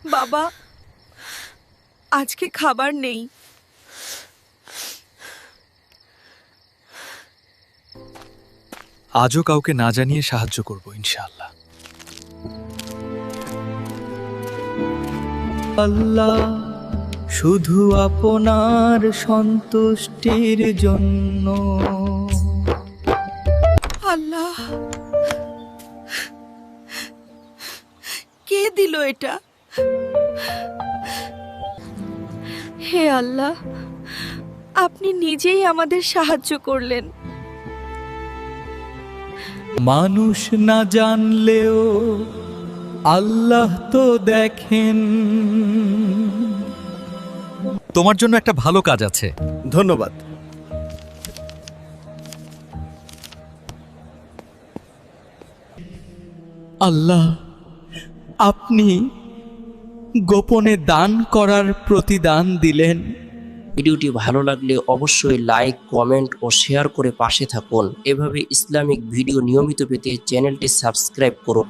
বাবা, আজকে খাবার নেই। আজও কাউকে না জানিয়ে সাহায্য করব ইনশাআল্লাহ। আল্লাহ, শুধু আপনার সন্তুষ্টির জন্য। আল্লাহ, কে দিল এটা? হে আল্লাহ, আপনি নিজেই আমাদের সাহায্য করলেন। মানুষ না জানলেও আল্লাহ তো দেখেন। তোমার জন্য একটা ভালো কাজ আছে। ধন্যবাদ। আল্লাহ, আপনি গোপনে দান করার প্রতিদান দিলেন। ভিডিওটি ভালো লাগলে অবশ্যই লাইক, কমেন্ট ও শেয়ার করে পাশে থাকুন। এভাবে ইসলামিক ভিডিও নিয়মিত পেতে চ্যানেলটি সাবস্ক্রাইব করুন।